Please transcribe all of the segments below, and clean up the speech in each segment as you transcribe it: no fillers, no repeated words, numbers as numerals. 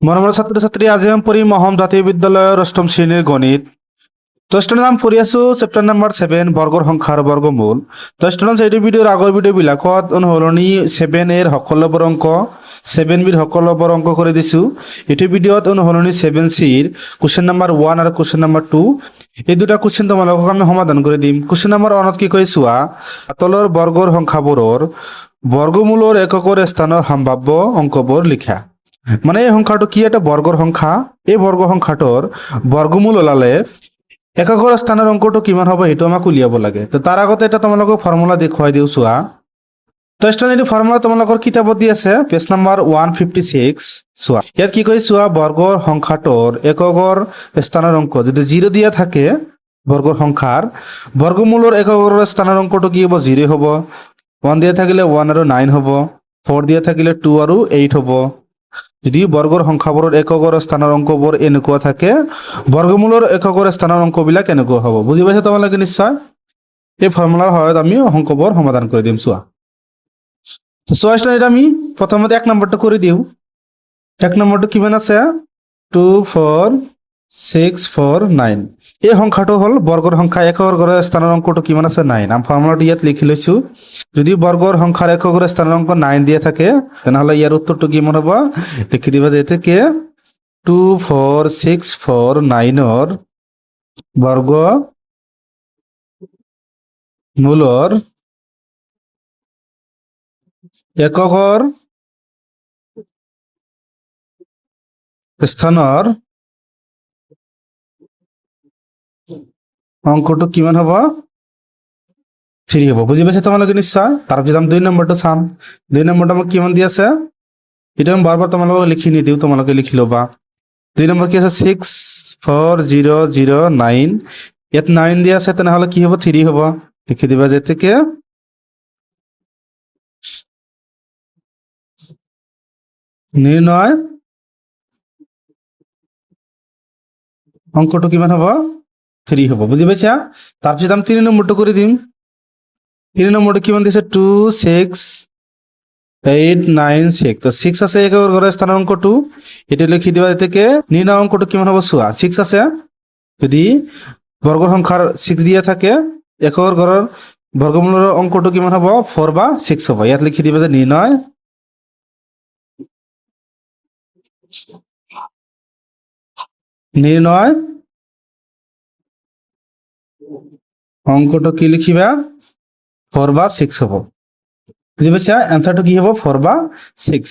মৰমৰ ছাত্ৰ ছাত্ৰী, আজি আমি পঢ়িম অসম জাতীয় বিদ্যালয়ৰ অষ্টম শ্ৰেণীৰ গণিত। তো ষ্টুডেণ্ট আমি পঢ়ি আছোঁ চেপ্টাৰ নম্বৰ 7 বৰ্গৰ সংখ্যাৰ বৰ্গমূল। তো ষ্টুডেণ্টছ এইটো ভিডিঅ'ৰ আগৰ ভিডিঅ'বিলাকত অনুসৰণি 7A সকলোবোৰ অংক 7Bৰ সকলোবোৰ অংক কৰি দিছোঁ। এইটো ভিডিঅ'ত অনুসৰণি 7Cৰ কুৱেশ্যন নম্বৰ 1 আৰু কুৱেশ্যন নম্বৰ 2 এই দুটা কুৱেশ্যন তোমালোকক আমি সমাধান কৰি দিম। কুৱেশ্যন নম্বৰ 1ত কি কৈ চোৱা, তলৰ বৰ্গৰ সংখ্যাবোৰৰ বৰ্গমূলৰ এককৰ স্থানৰ সম্ভাৱ্য অংকবোৰ লিখা। মানে এই সংখ্যাটো কি এটা বৰ্গৰ সংখ্যা, এই বৰ্গ সংখ্যাটোৰ বৰ্গমূল ওলালে এককৰ স্থানৰ অংকটো কিমান হ'ব সেইটো আমাক উলিয়াব লাগে। তো তাৰ আগতে এটা তোমালোকক ফৰ্মুলা দেখুৱাই দিওঁ চোৱা। তো এইটো ফৰ্মুলা তোমালোকৰ কিতাপত দি আছে, পেজ নম্বৰ 156 চোৱা। ইয়াত কি কৈ চোৱা, বৰ্গৰ সংখ্যাটোৰ এককৰ স্থানৰ অংক যদি 0 দিয়া থাকে বৰ্গৰ সংখ্যাৰ বৰ্গমূলৰ এককৰ স্থানৰ অংকটো কি হ'ব, 0 হ'ব। 1 দিয়া থাকিলে 1 আৰু 9 হ'ব। 4 দিয়া থাকিলে 2 আৰু 8 হ'ব। যদি বৰ্গৰ সংখ্যাবোৰৰ এককৰ স্থানৰ অংকবোৰ এনেকুৱা থাকে, বৰ্গমূলৰ এককৰ স্থানৰ অংকবিলাক এনেকুৱা হ'ব। বুজি পাইছা তোমালোকে নিশ্চয়? এই ফৰ্মুলাৰ সহায়ত আমি অংকবোৰ সমাধান কৰি দিম চোৱা। এটা আমি প্ৰথমতে 1 নম্বৰটো কৰি দিওঁ। 1 নম্বৰটো কিমান আছে, 2 4 6 4 9। এই সংখ্যাটো হ'ল বৰ্গৰ সংখ্যা, এককৰ স্থানৰ অংকটো কিমান আছে, 9। আমি ফৰ্মুলাটো ইয়াত লিখি লৈছোঁ। যদি বৰ্গৰ সংখ্যাৰ এককৰ স্থানৰ অংক 9 দিয়া থাকে তেনেহ'লে ইয়াৰ উত্তৰটো কিমান হ'ব, লিখি দিবা যে এতেকে 2 4 6 4 9ৰ বৰ্গ মূলৰ এককৰ স্থানৰ অংকটো কিমান হ'ব, 3 হ'ব। বুজি পাইছে তোমালোকে নিশ্চয়? তাৰপিছত আমি 2 নম্বৰটো চাম। 2 নম্বৰটো আমাক কিমান দি আছে, এটা আমি বাৰবাৰ তোমালোকক লিখি নিদিওঁ, তোমালোকে লিখি ল'বা। 2 নম্বৰ কি আছে, 6 4 0 0 9। ইয়াত 9 দিয়া আছে তেনেহ'লে কি হ'ব, 3 হ'ব। লিখি দিবা যে এতেকে নিৰ্ণয় অংকটো কিমান হ'ব, 3 হ'ব। বুজি পাইছা? তাৰপিছত আমি 3 নম্বৰটো কৰি দিম। 3 নম্বৰটো কিমান দিছে, 2 6 8 9 6। তো 6 আছে এককৰ ঘৰৰ স্থানৰ অংকটো, এটা লিখি দিবা এতেকে নিৰ্ণয় অংকটো কিমান হ'ব চোৱা। 6 আছে, যদি বৰ্গৰ সংখ্যাৰ 6 দিয়া থাকে এককৰ ঘৰৰ বৰ্গমূলৰ অংকটো কিমান হ'ব, 4 বা 6 হ'ব। ইয়াত লিখি দিবা যে নিৰ্ণয় অংকটো কি লিখিবা, 4 বা 6 হ'ব। বুজি পাইছা? এনসাৰটো কি হ'ব, 4 বা 6।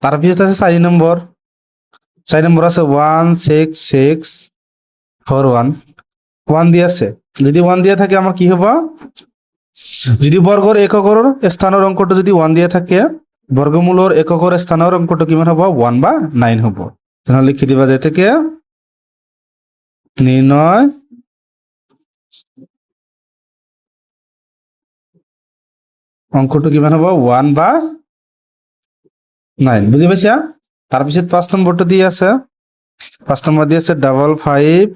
তাৰপিছত আছে 4 নম্বৰ। 4 নম্বৰ আছে 1 6 6 4 1। 1 দিয়া আছে, যদি 1 দিয়া থাকে আমাৰ কি হ'ব, যদি বৰ্গৰ এককৰ স্থানৰ অংকটো যদি 1 দিয়া থাকে বৰ্গমূলৰ এককৰ স্থানৰ অংকটো কিমান হ'ব, 1 বা 9 হ'ব। তেনেহ'লে লিখি দিবা যে এতেকে নিৰ্ণয় অংকটো কিমান হ'ব, 1 বা 9। বুজি পাইছা? তাৰপিছত 5 নম্বৰটো দি আছে। 5 নম্বৰ দি আছে 5 5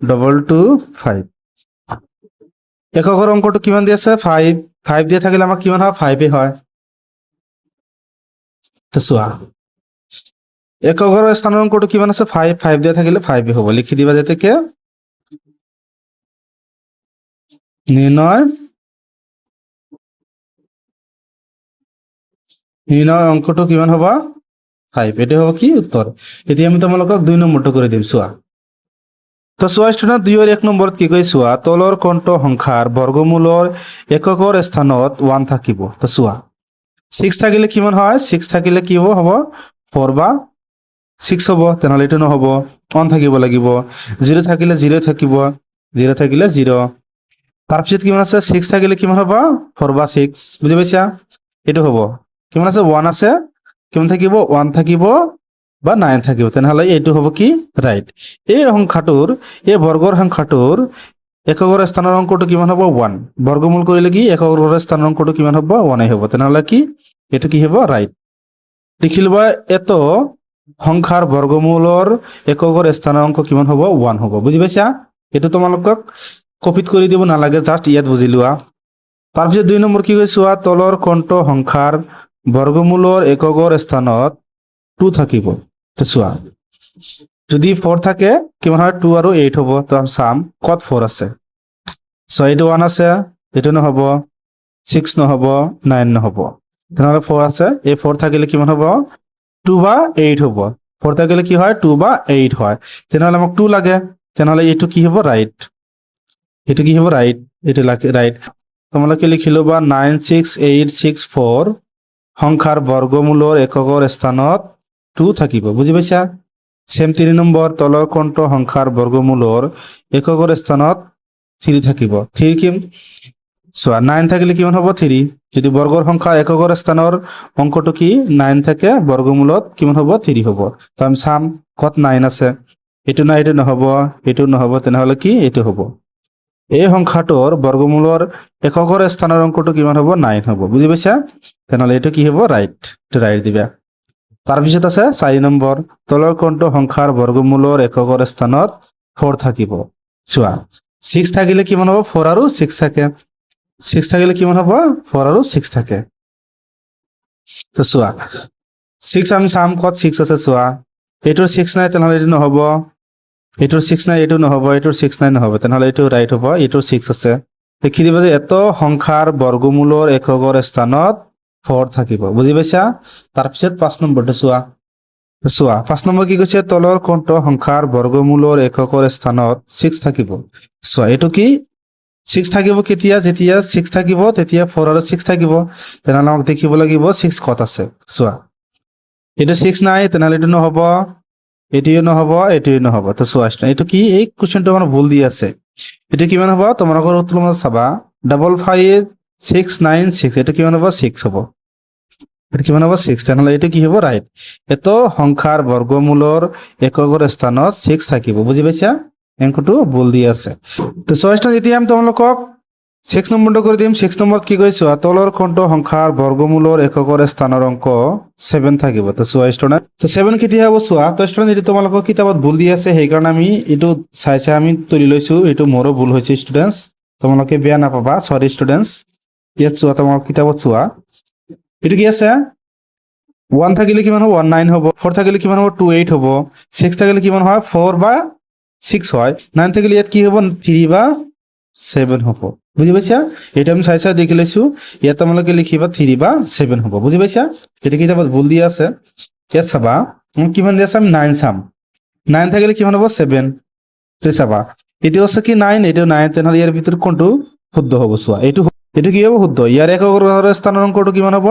2 2 5। এককৰ অংকটো কিমান দি আছে, 5। 5 দিয়া থাকিলে আমাক কিমান হয়, 5 হয়। তো চোৱা এককৰ স্থানৰ অংকটো কিমান আছে, 5। 5 দিয়া থাকিলে 5 হ'ব। লিখি দিবা যে এতেকে নিৰ্ণয় অংকটো কিমান হ'ব, 5। এটা হ'ব কি উত্তৰ। এতিয়া আমি তোমালোকক 2 নম্বৰটো কৰি দিম চোৱা। তো চোৱা ষ্টুডেণ্ট, 2 1 নম্বৰত কি কৈ চোৱা, তলৰ কোনটো সংখ্যাৰ বৰ্গমূলৰ এককৰ স্থানত 1 থাকিব। তো চোৱা 6 থাকিলে কিমান হয়, 6 থাকিলে কি হ'ব, 4 বা 6 হ'ব। তেনেহ'লে এইটো নহ'ব, 1 থাকিব লাগিব। 0 থাকিলে 0 থাকিব, 0 থাকিলে 0। তাৰপিছত কিমান আছে, 6 থাকিলে কিমান হ'ব, 4 বা 6। বুজি পাইছা? এইটো হ'ব কিমান আছে, 1 আছে, কিমান থাকিব, 1 থাকিব বা 9 থাকিব। তেনেহ'লে এইটো হ'ব কি, ৰাইট। এই সংখ্যাটোৰ, এই বৰ্গৰ সংখ্যাটোৰ এককৰ স্থানৰ অংকটো কিমান হ'ব, 1। বৰ্গমূল কৰিলে কি এককৰ স্থানৰ অংকটো কিমান হ'ব, 1 হ'ব। তেনেহ'লে কি এইটো কি হ'ব, ৰাইট। লিখি ল'বা, এত সংখ্যাৰ বৰ্গমূলৰ এককৰ স্থানৰ অংক কিমান হ'ব, 1 হ'ব। বুজি পাইছা? এইটো তোমালোকক কপিত কৰি দিব নালাগে, জাষ্ট ইয়াত বুজি লোৱা। তাৰপিছত 2 নম্বৰ কি কৈ চোৱা, তলৰ কোনটো সংখ্যাৰ বৰ্গমূলৰ এককৰ স্থানত 2 থাকিব। তো চোৱা যদি 4 থাকে কিমান হয় 2 আৰু 8 হ'ব তো আমি চাম কত 4 আছে সো এইটো 1 আছে এইটো নহব 6 নহব 9 নহব তেনেহলে 4 আছে এই 4 থাকিলে কিমান হ'ব 2 বা 8 হ'ব 4 থাকিলে কি হয় 2 বা 8 হয় তেনেহলে আমাক 2 লাগে তেনেহলে এইটো কি হ'ব রাইট এইটো কি হ'ব রাইট এইটো লাগে রাইট তোমালোকে লিখিলো বা 96864 সংখ্যাৰ বৰ্গমূলৰ এককৰ স্থানত 2 থাকিব বুজি পাইছা সেম 3 নম্বৰ তলৰ কোণটো সংখ্যাৰ বৰ্গমূলৰ এককৰ স্থানত 3 থাকিব 3 কি চোৱা 9 থাকিলে কিমান হ'ব 3 যদি বৰ্গৰ সংখ্যা এককৰ স্থানৰ অংকটো কি 9 থাকে বৰ্গমূলত কিমান হ'ব 3 হ'ব তো আমি চাম কত 9 আছে এটো না এটো নহব তেনেহলে কি এটো হ'ব এই সংখ্যাটোৰ বৰ্গমূলৰ এককৰ স্থানৰ অংকটো কিমান হ'ব 9 হ'ব বুজি পাইছা তেনেহলে এটো কি হ'ব ৰাইট তো ৰাইট দিবা তাৰপিছত আছে 4 নম্বৰ তলৰ কোণটো সংখ্যাৰ বৰ্গমূলৰ এককৰ স্থানত 4 থাকিব চোৱা 6 থাকিলে কিমান হ'ব 4 আৰু 6 থাকে 6 থাকিলে কিমান হ'ব 4 আৰু 6 থাকে তো চোৱা 6 আমি চাম কত 6 আছে চোৱা এটোৰ 6 নাই তেনেহলে এটো নহব এটোৰ 6 নাই এটো নহব এটোৰ 6 নাই নহব তেনেহলে এটো ৰাইট হ'ব এটোৰ 6 আছে লিখি দিবা যে এত সংখ্যাৰ বৰ্গমূলৰ এককৰ স্থানত 4 থাকিব বুজি পাইছা তাৰপিছত 5 নম্বৰটো চোৱা চোৱা 5 নম্বৰ কি কৈছে তলৰ কোণটো সংখ্যাৰ বৰ্গমূলৰ এককৰ স্থানত 6 থাকিব চোৱা এটো কি 6 থাকিব কেতিয়া যেতিয়া 6 থাকিব তেতিয়া 4 আৰু 6 থাকিব তেনেহলে আমাক দেখিব লাগিব 6 কত আছে চোৱা এটা 6 নাই তেনেহলে এটো নহব এটিও নহব তো চোৱা এটো কি এই কোশ্চেনটো আমাৰ ভুল দি আছে এটো কিমান হ'ব তোমালোকৰ উত্তৰত চাবা 55696 এটো কিমান হ'ব 6 হ'ব এটো কিমান হ'ব 6 তেনেহলে এটো কি হ'ব ৰাইট এত সংখ্যাৰ বৰ্গমূলৰ এককৰ স্থানত 6 থাকিব বুজি পাইছা অংকটো ভুল দি আছে তো চয়েসটা যেতিয়া আমি তোমালোকক 6 নম্বৰটো কৰি দিম 6 নম্বৰত কি কৈছো তলৰ কোণটো সংখ্যাৰ বৰ্গমূলৰ এককৰ স্থানৰ অংক 7 থাকিব তো চোৱা ষ্টুডেন্ট তো 7 কেতিয়া হ'ব চোৱা তো ষ্টুডেন্ট যদি তোমালোকৰ কিতাপত ভুল দি আছে সেই কাৰণে আমি এটো চাইছে আমি তুলি লৈছো এটো মোৰো ভুল হৈছে ষ্টুডেন্টস তোমালোকে বেয়া নাপাবা সৰি ষ্টুডেন্টস ইয়াত চোৱা তোমালোকৰ কিতাপত চোৱা এটো কি আছে 1 থাকিলে কিমান হ'ব 19 হ'ব 4 থাকিলে কিমান হ'ব 28 হ'ব 6 থাকিলে কিমান হয় 4 বা 6 হয় 9 থাকিলে ইয়াত কি হ'ব 3 বা 7 হ'ব বুজি পাইছা এটা আমি চাইছা দেখি লৈছো ইয়াত তোমালোকে লিখিবা 3 বা 7 হ'ব বুজি পাইছা এটা কিতাপত ভুল দিয়া আছে ইয়াত চাবা কিমান দিয়া আছে আমি 9 চাম 9 থাকিলে কিমান হ'ব 7 তো চাবা এটো আছে কি 9 এটো 9 তেনেহলে ইয়াৰ ভিতৰত কোনটো শুদ্ধ হ'ব চোৱা এটো কি হ'ব শুদ্ধ ইয়াৰ এককৰ স্থানৰ অংকটো কিমান হ'ব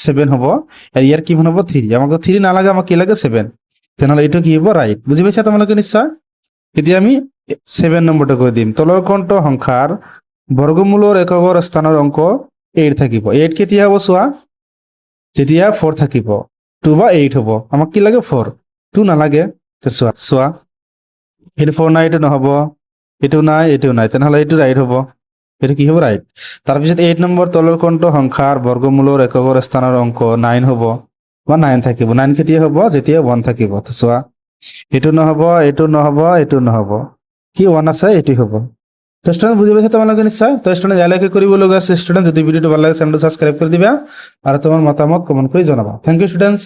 7 হ'ব আৰ ইয়াৰ কিমান হ'ব 3 আমাক 3 নালাগে আমাক কি লাগে 7 তেনেহলে এটো কি হ'ব রাইট বুজি পাইছা তোমালোকে নিশ্চয় এতিয়া আমি 7 নম্বৰটো কৰি দিম তলৰ কোণটো সংখ্যাৰ বৰ্গমূলৰ এককৰ স্থানৰ অংক 8 থাকিব 8 কেতিয়া হ'ব চোৱা যেতিয়া 4 থাকিব 2 বা 8 হ'ব আমাক কি লাগে 4 2 নালাগে তো চোৱা এটো 4 নাই এটো নহব এটো নাই তেনেহলে এটো ৰাইট হ'ব এটো কি হ'ব ৰাইট তাৰপিছত 8 নম্বৰ তলৰ কোণটো সংখ্যাৰ বৰ্গমূলৰ এককৰ স্থানৰ অংক 9 হ'ব বা 9 থাকিব 9 কেতিয়া হ'ব যেতিয়া 1 থাকিব তো চোৱা এটো নহব কি 1 আছে এটি হ'ব তো স্টুডেন্ট বুজি পাইছা তোমালোকে নিশ্চয় তো স্টুডেন্ট ইয়ালৈকে কৰিব লগা আছে স্টুডেন্ট যদি ভিডিওটো ভাল লাগে চ্যানেলটো সাবস্ক্ৰাইব কৰি দিবা আৰু তোমাৰ মতামত কমেন্ট কৰি জনাবা থ্যাংক ইউ স্টুডেন্টস